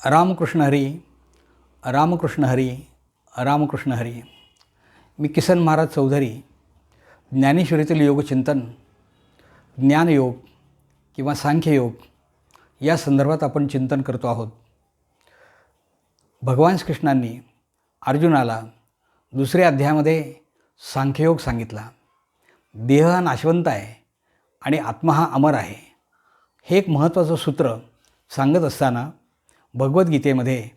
रामकृष्ण हरी, रामकृष्ण हरी, रामकृष्ण हरी. मी किसन महाराज चौधरी. ज्ञानेश्वरीतील योगचिंतन, ज्ञानयोग किंवा सांख्ययोग या संदर्भात आपण चिंतन करतो आहोत. भगवान श्रीकृष्णांनी अर्जुनाला दुसऱ्या अध्यायामध्ये सांख्ययोग सांगितला. देह हा नाशवंत आहे आणि आत्मा हा अमर आहे, हे एक महत्त्वाचं सूत्र सांगत असताना भगवद्गीतेमध्ये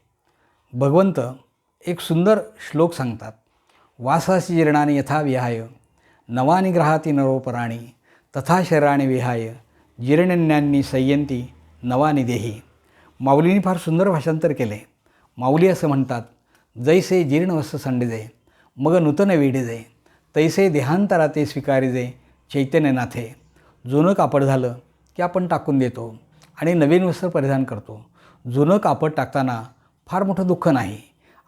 भगवंत एक सुंदर श्लोक सांगतात. वासासी जीर्णानि यथा विहाय नवानि ग्रहाति नरोपराणि तथा शरीराणि विहाय जीर्णन्यान्नि संयंती नवानि देही. माऊलींनी फार सुंदर भाषांतर केले. माऊली असं म्हणतात, जैसे जीर्णवस्त्र संडिजे मग नूतन वेढिजे तैसे देहांतरा ते स्वीकारिजे चैतन्यनाथे. जुनं कापड झालं की आपण टाकून देतो आणि नवीन वस्त्र परिधान करतो. जुनं कापड टाकताना फार मोठं दुःख नाही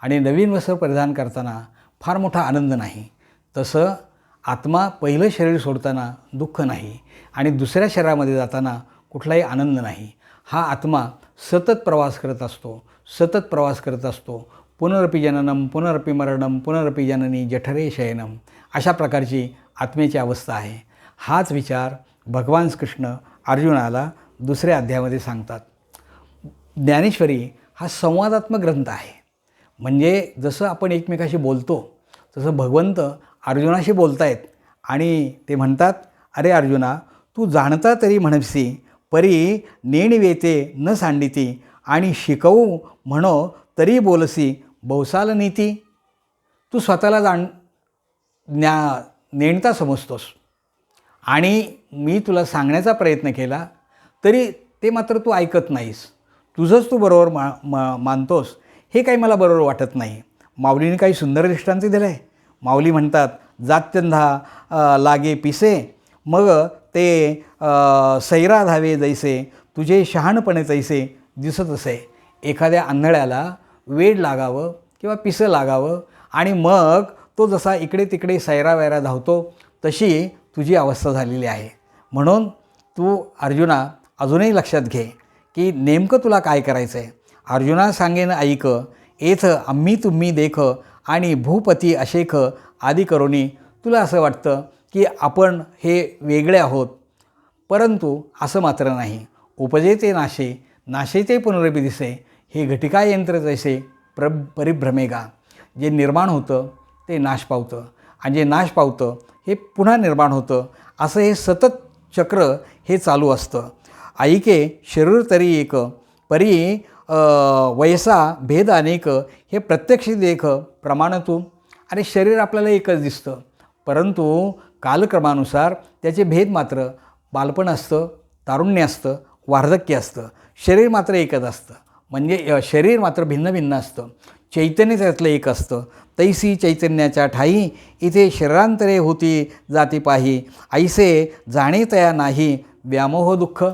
आणि नवीन वस्त्र परिधान करताना फार मोठा आनंद नाही. तसं आत्मा पहिलं शरीर सोडताना दुःख नाही आणि दुसऱ्या शरीरामध्ये जाताना कुठलाही आनंद नाही. हा आत्मा सतत प्रवास करत असतो, सतत प्रवास करत असतो. पुनरपि जननम पुनरपि मरणम पुनरपि जननी जठरे शयनम, अशा प्रकारची आत्मेची अवस्था आहे. हाच विचार भगवान कृष्ण अर्जुनाला दुसऱ्या अध्यायामध्ये सांगतात. ज्ञानेश्वरी हा संवादात्मक ग्रंथ आहे. म्हणजे जसं आपण एकमेकाशी बोलतो तसं भगवंत अर्जुनाशी बोलतायत आणि ते म्हणतात, अरे अर्जुना, तू जाणता तरी म्हणसी परी नेणवेते न सांडिती आणि शिकवू म्हणो तरी बोलसी बहुसाल नीती. तू स्वतःला नेणता समजतोस आणि मी तुला सांगण्याचा प्रयत्न केला तरी ते मात्र तू ऐकत नाहीस. तुझंच तू बरोबर मानतोस, हे काही मला बरोबर वाटत नाही. माऊलीने काही सुंदर दृष्टांत दिलं आहे. माऊली म्हणतात, जात्यंधा लागे पिसे मग ते सैरा धावे जैसे तुझे शहाणपणे तैसे दिसत असे. एखाद्या आंधळ्याला वेड लागावं किंवा पिसं लागावं आणि मग तो जसा इकडे तिकडे सैरा वैरा धावतो तशी तुझी अवस्था झालेली आहे. म्हणून तू अर्जुना अजूनही लक्षात घे की नेमकं तुला काय करायचं आहे. अर्जुना सांगेन ऐक एथ आम्ही तुम्ही देख आणि भूपती अशेख आदी करोनी. तुला असं वाटतं की आपण हे वेगळे आहोत, परंतु असं मात्र नाही. उपजे ते नाशे नाशे ते पुनरपि दिसे हे घटिका यंत्र जैसे परिभ्रमेगा. जे निर्माण होतं ते नाश पावतं आणि जे नाश पावतं हे पुन्हा निर्माण होतं. असं हे सतत चक्र हे चालू असतं. ऐके शरीर तरी एक परी वयसा भेद अनेक हे प्रत्यक्ष देख प्रमाण तू. अरे शरीर आपल्याला एकच दिसतं, परंतु कालक्रमानुसार त्याचे भेद मात्र बालपण असतं, तारुण्य असतं, वार्धक्य असतं. शरीर मात्र एकच असतं. म्हणजे शरीर मात्र भिन्न भिन्न असतं. चैतन्य त्यातलं एक असतं. तैसी चैतन्याच्या ठाई इथे शरीरांतरे होती जाती पाही ऐसे जाणे तया नाही व्यामोह दुःख.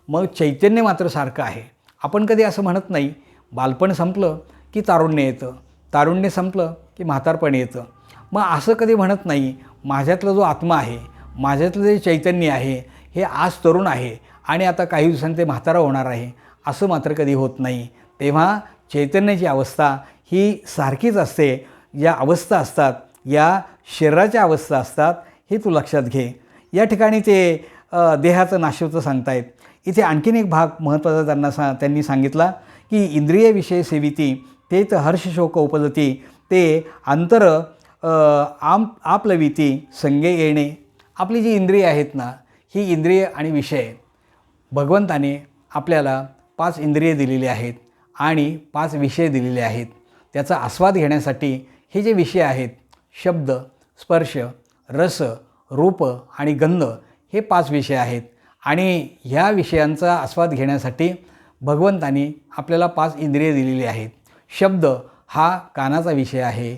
मग चैतन्य मात्र सारखं आहे. आपण कधी असं म्हणत नाही, बालपण संपलं की तारुण्य येतं, तारुण्य संपलं की म्हातारपण येतं. मग असं कधी म्हणत नाही, माझ्यातला जो आत्मा आहे, माझ्यातलं जे चैतन्य आहे हे आज तरुण आहे आणि आता काही दिवसांनी ते म्हातारा होणार आहे, असं मात्र कधी होत नाही. तेव्हा चैतन्याची अवस्था ही सारखीच असते. या अवस्था असतात, या शरीराच्या अवस्था असतात, हे तू लक्षात घे. या ठिकाणी ते देहाचं नाशवतं सांगतायत. इथे आणखीन एक भाग महत्त्वाचा त्यांनी सांगितला की इंद्रियविषय सेविती ते तर हर्षशोक उपजती ते अंतर आपलविती संगे येणे. आपली जी इंद्रिय आहेत ना, ही इंद्रिय आणि विषय भगवंताने आपल्याला 5 इंद्रिय दिलेली आहेत आणि 5 विषय दिलेले आहेत. त्याचा आस्वाद घेण्यासाठी हे जे विषय आहेत, शब्द, स्पर्श, रस, रूप आणि गंध, हे 5 विषय आहेत. आणि ह्या विषयांचा आस्वाद घेण्यासाठी भगवंतानी आपल्याला 5 इंद्रिय दिलेली आहेत. शब्द हा कानाचा विषय आहे,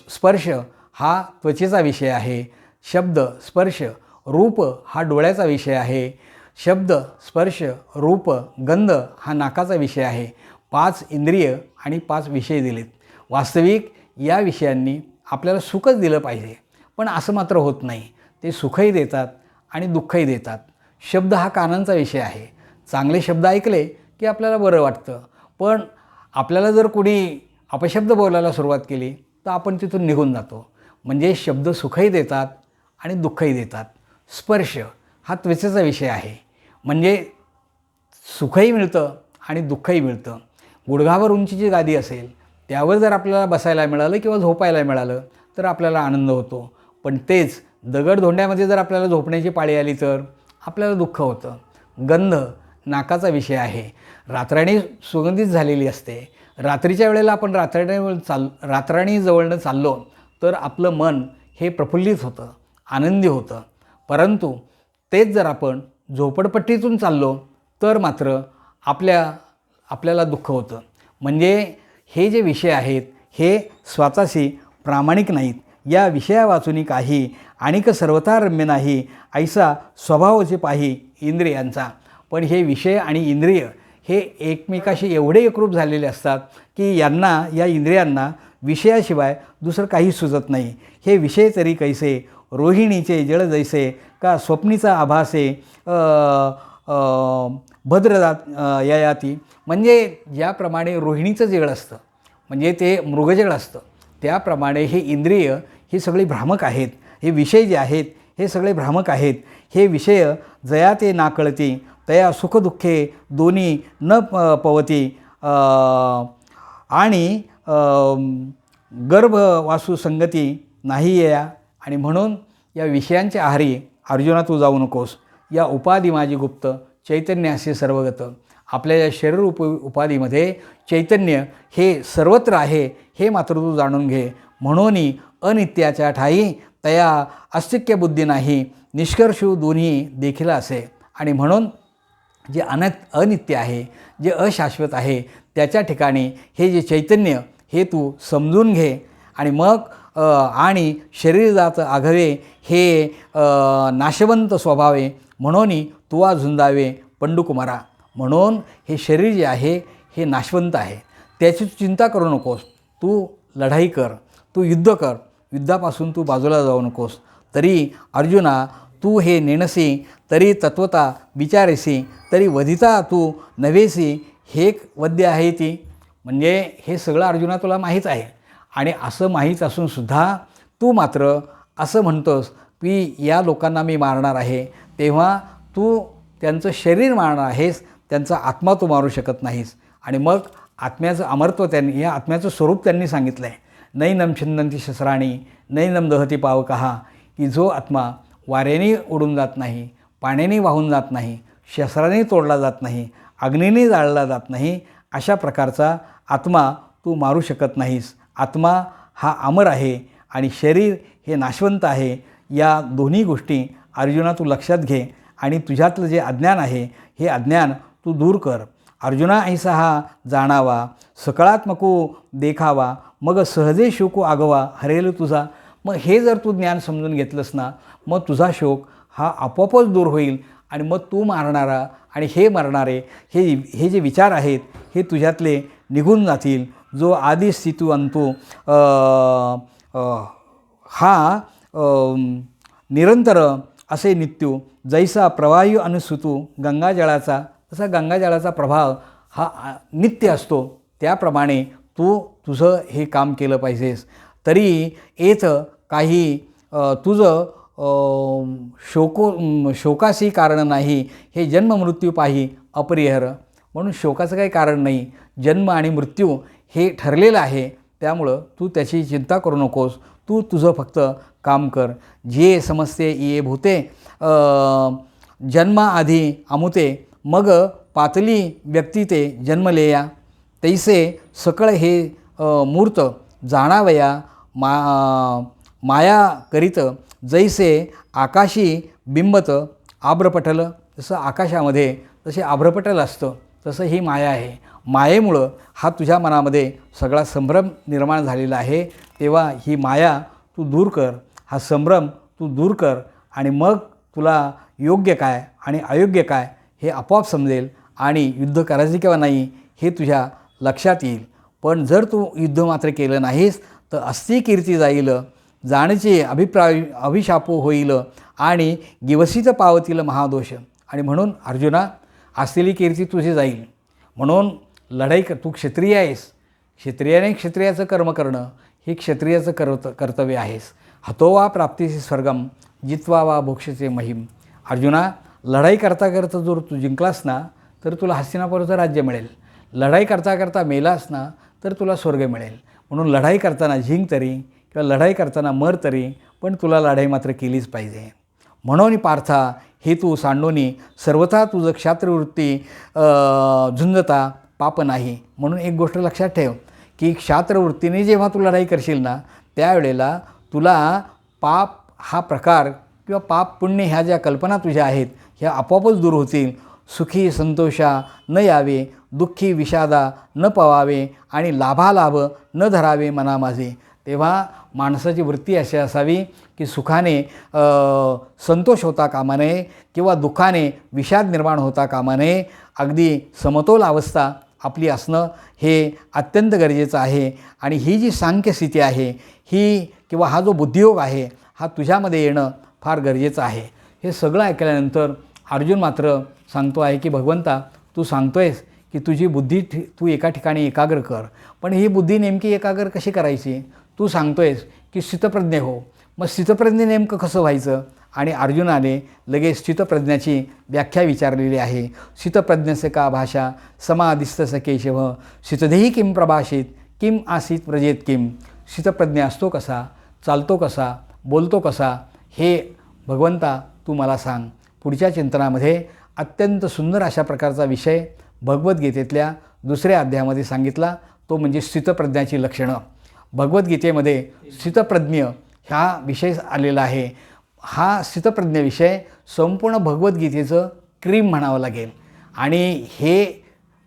स्पर्श हा त्वचेचा विषय आहे, शब्द स्पर्श रूप हा डोळ्याचा विषय आहे, शब्द स्पर्श रूप गंध हा नाकाचा विषय आहे. 5 इंद्रिय आणि 5 विषय दिलेत. वास्तविक या विषयांनी आपल्याला सुखच दिलं पाहिजे, पण असं मात्र होत नाही. ते सुखही देतात आणि दुःखही देतात. शब्द हा कानांचा विषय आहे. चांगले शब्द ऐकले की आपल्याला बरं वाटतं, पण आपल्याला जर कोणी अपशब्द बोलायला सुरुवात केली तर आपण तिथून निघून जातो. म्हणजे शब्द सुखही देतात आणि दुःखही देतात. स्पर्श हा त्वचेचा विषय आहे. म्हणजे सुखही मिळतं आणि दुःखही मिळतं. गुडघावर उंचीची गादी असेल त्यावर जर आपल्याला बसायला मिळालं किंवा झोपायला मिळालं तर आपल्याला आनंद होतो. पण तेच दगडधोंड्यामध्ये जर आपल्याला झोपण्याची पाळी आली तर आपल्याला दुःख होतं. गंध नाकाचा विषय आहे. रातराणी सुगंधित झालेली असते. रात्रीच्या वेळेला आपण रातराणी जवळनं चाललो तर आपलं मन हे प्रफुल्लित होतं, आनंदी होतं. परंतु तेच जर आपण झोपडपट्टीतून चाललो तर मात्र आपल्याला दुःख होतं. म्हणजे हे जे विषय आहेत हे स्वतःशी प्रामाणिक नाहीत. या विषया वाचूनी काही आणिक सर्वथा रम्य नाही, ऐसा स्वभावचे पाही इंद्रियांचा. पण हे विषय आणि इंद्रिय हे एकमेकाशी एवढे एकरूप झालेले असतात की या इंद्रियांना विषयाशिवाय दुसरं काही सुचत नाही. हे विषय तरी कैसे रोहिणीचे जळ जैसे का स्वप्नीचा आभासे भद्रदात ययाती. म्हणजे ज्याप्रमाणे रोहिणीचं जळ असतं म्हणजे ते मृगजळ असतं त्याप्रमाणे हे इंद्रिय ही सगळी भ्रामक आहेत. हे विषय जे आहेत हे सगळे भ्रामक आहेत. हे विषय जया ते नाकळती तया सुखदुःखे दोन्ही न पवती आणि गर्भवासू संगती नाही या. आणि म्हणून या विषयांच्या आहारी अर्जुना तू जाऊ नकोस. या उपाधी माझी गुप्त चैतन्य असे सर्वगत. आपल्या या शरीर उपाधीमध्ये चैतन्य हे सर्वत्र आहे हे मात्र तू जाणून घे. म्हणून अनित्याच्या ठाई तया अस्तिक्य बुद्धी नाही निष्कर्षू दोन्ही देखील असे. आणि म्हणून जे अनित्य आहे जे अशाश्वत आहे त्याच्या ठिकाणी हे जे चैतन्य हे तू समजून घे. आणि मग आणि शरीर जात आघवे हे नाशवंत स्वभावे म्हणून तुवा झुंजावे पंडुकुमारा. म्हणून हे शरीर जे आहे हे नाशवंत आहे त्याची तू चिंता करू नकोस. तू लढाई कर, तू युद्ध कर, युद्धापासून तू बाजूला जाऊ नकोस. तरी अर्जुना तू हे नेणसी तरी तत्वता विचारेसी तरी वधिता तू नव्हेसी हे वद्य आहे ती. म्हणजे हे सगळं अर्जुना तुला माहीत आहे आणि असं माहीत असूनसुद्धा तू मात्र असं म्हणतोस की या लोकांना मी मारणार आहे. तेव्हा तू त्यांचं शरीर मारणार आहेस, त्यांचा आत्मा तू मारू शकत नाहीस. आणि मग आत्म्याचं अमरत्व त्यांनी या आत्म्याचं स्वरूप त्यांनी सांगितलं आहे. नैनम छिंदंती शस्त्राणी नैनम दहती पावकहा. की जो आत्मा वाऱ्याने उडून जात नाही, पाण्याने वाहून जात नाही, शस्त्राने तोडला जात नाही, अग्नीने जाळला जात नाही, अशा प्रकारचा आत्मा तू मारू शकत नाहीस. आत्मा हा अमर आहे आणि शरीर हे नाशवंत आहे. या दोन्ही गोष्टी अर्जुना तू लक्षात घे आणि तुझ्यातलं जे अज्ञान आहे हे अज्ञान तू दूर कर. अर्जुना ऐसा हा जाणावा सकळात्मको देखावा मग सहजे शोको आगवा हरेल तुझा. मग हे जर तू ज्ञान समजून घेतलंस ना मग तुझा शोक हा आपोआपच दूर होईल आणि मग तू मारणारा आणि हे मरणारे हे जे विचार आहेत हे तुझ्यातले निघून जातील. जो आधी स्थितू अंतू हा निरंतर असे नित्यू जैसा प्रवाही अनुसुतू गंगाजळाचा. तसा गंगाजळाचा प्रभाव हा नित्य असतो त्याप्रमाणे तू तुझं हे काम केलं पाहिजेस. तरी येथ काही तुझं शोकाशी कारण नाही हे जन्ममृत्यू पाही अपरिहर. म्हणून शोकाचं काही कारण नाही. जन्म आणि मृत्यू हे ठरलेलं आहे त्यामुळं तू त्याची चिंता करू नकोस. तू तुझं फक्त काम कर. जे समजते ये भूते जन्माआधी अमुते मग पातली व्यक्ती ते जन्मलेया. तैसे सकळ हे मूर्त जाणावया माया करीत जैसे आकाशी बिंबत आभ्रपटल. जसं आकाशामध्ये जसे आभ्रपटल असतं तसं ही माया आहे. मायेमुळं हा तुझ्या मनामध्ये सगळा संभ्रम निर्माण झालेला आहे. तेव्हा ही माया तू दूर कर, हा संभ्रम तू दूर कर आणि मग तुला योग्य काय आणि अयोग्य काय हे आपोआप समजेल आणि युद्ध करायचे किंवा नाही हे तुझ्या लक्षात येईल. पण जर तू युद्ध मात्र केलं नाहीस तर अस्ती कीर्ती जाईल, जाणचे अभिशापो होईल आणि गिवसित पावतील महादोष. आणि म्हणून अर्जुना असलेली कीर्ती तुझी जाईल. म्हणून लढाई तू क्षत्रिय आहेस, क्षत्रियाने क्षत्रियाचं कर्म करणं हे क्षत्रियाचं कर्तव्य आहेस. हतो वा प्राप्तीचे स्वर्गम जित्वा वा भोक्षचे महिम. अर्जुना, लढाई करता करता जर तू जिंकलास ना तर तुला हस्तिनापुराचं राज्य मिळेल. लढाई करता करता मेलास ना तर तुला स्वर्ग मिळेल. म्हणून लढाई करताना जिंक तरी किंवा लढाई करताना मर तरी, पण तुला लढाई मात्र केलीच पाहिजे. म्हणून पार्था, हे तू सांडोनी सर्वथा तुझं क्षात्रवृत्ती झुंजता पाप नाही. म्हणून एक गोष्ट लक्षात ठेव की क्षात्रवृत्तीने जेव्हा तू लढाई करशील ना त्यावेळेला तुला पाप हा प्रकार किंवा पाप पुण्य ह्या ज्या कल्पना तुझ्या आहेत ह्या आपोआपच दूर होतील. सुखी संतोषा न यावे, दुःखी विषादा न पवावे आणि लाभालाभ न धरावे मना माझे. तेव्हा माणसाची वृत्ती अशी असावी की सुखाने संतोष होता कामा नये किंवा दुःखाने विषाद निर्माण होता कामा नये. अगदी समतोल अवस्था आपली असणं हे अत्यंत गरजेचं आहे. आणि ही जी सांख्यस्थिती आहे ही किंवा हा जो बुद्धियोग आहे हा तुझ्यामध्ये येणं फार गरजेचं आहे. हे सगळं ऐकल्यानंतर अर्जुन मात्र सांगतो आहे की भगवंता, तू सांगतो आहेस की तुझी बुद्धी तू एका ठिकाणी एकाग्र कर, पण ही बुद्धी नेमकी एकाग्र कशी करायची? तू सांगतो आहेस की स्थितप्रज्ञ हो. मग स्थितप्रज्ञ नेमकं कसं व्हायचं? आणि अर्जुनाने लगेच स्थितप्रज्ञाची व्याख्या विचारलेली आहे. स्थितप्रज्ञस्य का भाषा समाधिस्थस केशव स्थितधेही किम प्रभाषित किम आसीत व्रजेत किम. स्थितप्रज्ञ असतो कसा, चालतो कसा, बोलतो कसा, हे भगवंता तू मला सांग. पुढच्या चिंतनामध्ये अत्यंत सुंदर अशा प्रकारचा विषय भगवद्गीतेतल्या 2ऱ्या अध्यायामध्ये सांगितला, तो म्हणजे स्थितप्रज्ञाची लक्षणं. भगवद्गीतेमध्ये स्थितप्रज्ञ हा विषय आलेला आहे. हा स्थितप्रज्ञ विषय संपूर्ण भगवद्गीतेचं क्रीम म्हणावं लागेल. आणि हे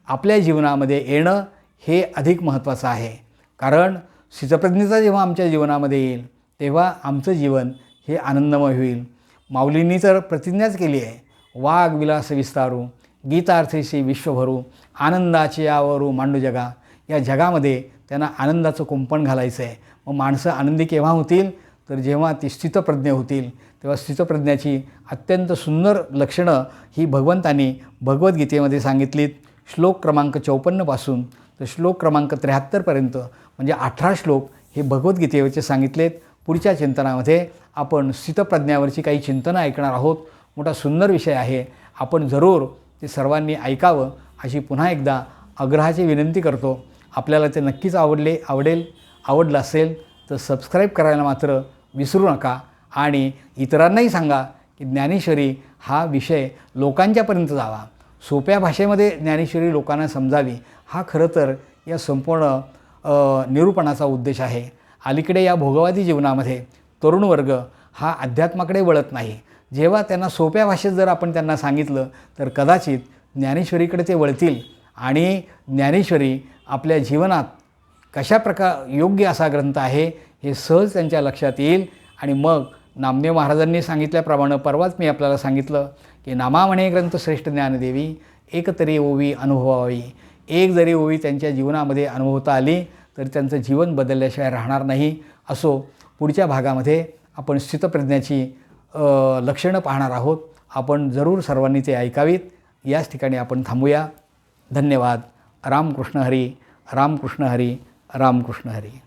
आपल्या जीवनामध्ये येणं हे अधिक महत्त्वाचं आहे. कारण स्थितप्रज्ञता जेव्हा आमच्या जीवनामध्ये येईल तेव्हा आमचं जीवन हे आनंदमय होईल. माऊलींनी तर प्रतिज्ञाच केली आहे, वाघ विलास विस्तारू गीतार्थेशी विश्वभरू आनंदाचे यावरू मांडू जगा. या जगामध्ये त्यांना आनंदाचं कुंपण घालायचं आहे. मग माणसं आनंदी केव्हा होतील? तर जेव्हा ती स्थितप्रज्ञ होतील. तेव्हा स्थितप्रज्ञाची अत्यंत सुंदर लक्षणं ही भगवंतांनी भगवद्गीतेमध्ये सांगितलीत. श्लोक क्रमांक 54 तर श्लोक क्रमांक 73 म्हणजे 18 श्लोक हे भगवद्गीतेवरचे सांगितलेत. पुढच्या चिंतनामध्ये आपण स्थितप्रज्ञावरची काही चिंतनं ऐकणार आहोत. मोठा सुंदर विषय आहे. आपण जरूर ते सर्वांनी ऐकावं अशी पुन्हा एकदा आग्रहाची विनंती करतो. आपल्याला ते नक्कीच आवडलं असेल तर सबस्क्राईब करायला मात्र विसरू नका. आणि इतरांनाही सांगा की ज्ञानेश्वरी हा विषय लोकांच्यापर्यंत जावा, सोप्या भाषेमध्ये ज्ञानेश्वरी लोकांना समजावी. हा खरं तर या संपूर्ण निरूपणाचा उद्देश आहे. अलीकडे या भोगवादी जीवनामध्ये तरुण वर्ग हा अध्यात्माकडे वळत नाही. जेव्हा त्यांना सोप्या भाषेत जर आपण त्यांना सांगितलं तर कदाचित ज्ञानेश्वरीकडे ते वळतील. आणि ज्ञानेश्वरी आपल्या जीवनात कशा योग्य असा ग्रंथ आहे हे सहज त्यांच्या लक्षात येईल. आणि मग नामदेव महाराजांनी सांगितल्याप्रमाणे परवाच मी आपल्याला सांगितलं की नामा म्हणे ग्रंथ श्रेष्ठ ज्ञानदेवी एक तरी ओवी अनुभवावी. एक जरी ओवी त्यांच्या जीवनामध्ये अनुभवता आली तर त्यांचं जीवन बदलल्याशिवाय राहणार नाही. असो, पुढच्या भागामध्ये आपण स्थितप्रज्ञाची लक्षणं पाहणार आहोत. आपण जरूर सर्वांनी ते ऐकावीत. याच ठिकाणी आपण थांबूया. धन्यवाद. रामकृष्ण हरी, रामकृष्ण हरी, रामकृष्ण हरी.